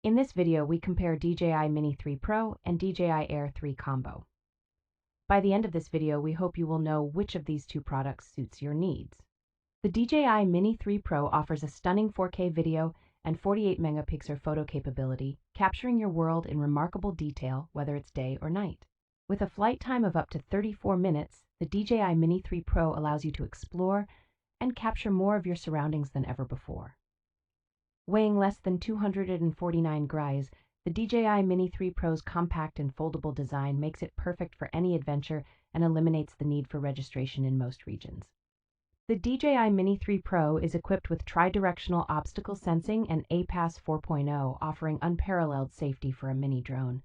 In this video, we compare DJI Mini 3 Pro and DJI Air 3 Combo. By the end of this video, we hope you will know which of these two products suits your needs. The DJI Mini 3 Pro offers a stunning 4K video and 48 megapixel photo capability, capturing your world in remarkable detail, whether it's day or night. With a flight time of up to 34 minutes, the DJI Mini 3 Pro allows you to explore and capture more of your surroundings than ever before. Weighing less than 249 grams, the DJI Mini 3 Pro's compact and foldable design makes it perfect for any adventure and eliminates the need for registration in most regions. The DJI Mini 3 Pro is equipped with tri-directional obstacle sensing and APAS 4.0, offering unparalleled safety for a mini drone.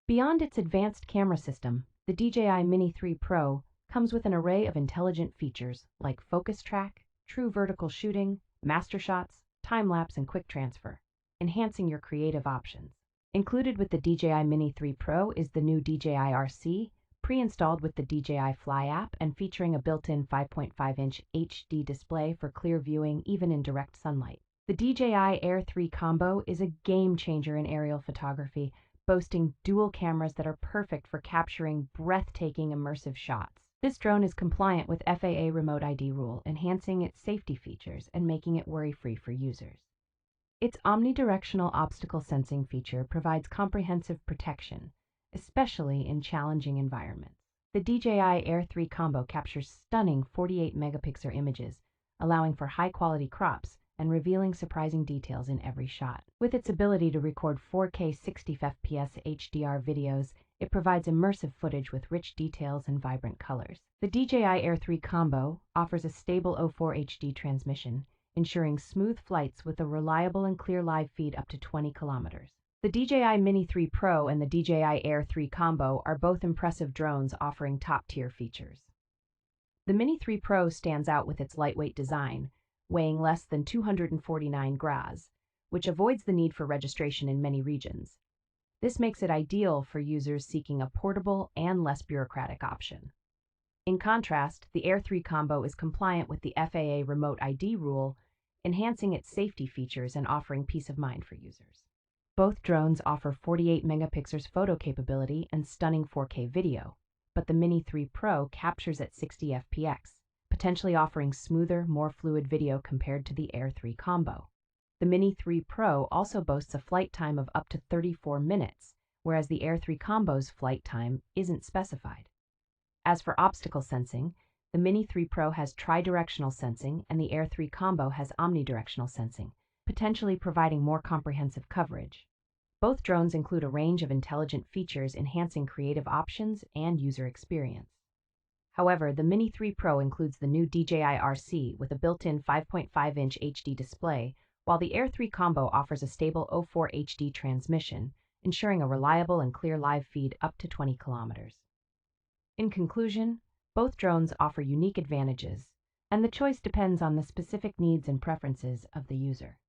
Beyond its advanced camera system, the DJI Mini 3 Pro comes with an array of intelligent features like focus track, true vertical shooting, master shots, time-lapse, and quick transfer, enhancing your creative options. Included with the DJI Mini 3 Pro is the new DJI RC, pre-installed with the DJI Fly app and featuring a built-in 5.5-inch HD display for clear viewing even in direct sunlight. The DJI Air 3 Combo is a game-changer in aerial photography, boasting dual cameras that are perfect for capturing breathtaking immersive shots. This drone is compliant with FAA Remote ID rule, enhancing its safety features and making it worry-free for users. Its omnidirectional obstacle sensing feature provides comprehensive protection, especially in challenging environments. The DJI Air 3 Combo captures stunning 48 megapixel images, allowing for high-quality crops and revealing surprising details in every shot. With its ability to record 4K 60 FPS HDR videos, it provides immersive footage with rich details and vibrant colors. The DJI Air 3 Combo offers a stable 04 HD transmission, ensuring smooth flights with a reliable and clear live feed up to 20 kilometers. The DJI Mini 3 Pro and the DJI Air 3 Combo are both impressive drones offering top-tier features. The Mini 3 Pro stands out with its lightweight design, weighing less than 249 grams, which avoids the need for registration in many regions. This makes it ideal for users seeking a portable and less bureaucratic option. In contrast, the Air 3 Combo is compliant with the FAA Remote ID rule, enhancing its safety features and offering peace of mind for users. Both drones offer 48 megapixels photo capability and stunning 4K video, but the Mini 3 Pro captures at 60 fps, potentially offering smoother, more fluid video compared to the Air 3 Combo. The Mini 3 Pro also boasts a flight time of up to 34 minutes, whereas the Air 3 Combo's flight time isn't specified. As for obstacle sensing, the Mini 3 Pro has tri-directional sensing and the Air 3 Combo has omnidirectional sensing, potentially providing more comprehensive coverage. Both drones include a range of intelligent features enhancing creative options and user experience. However, the Mini 3 Pro includes the new DJI RC with a built-in 5.5-inch HD display, while the Air 3 Combo offers a stable 04 HD transmission, ensuring a reliable and clear live feed up to 20 kilometers. In conclusion, both drones offer unique advantages, and the choice depends on the specific needs and preferences of the user.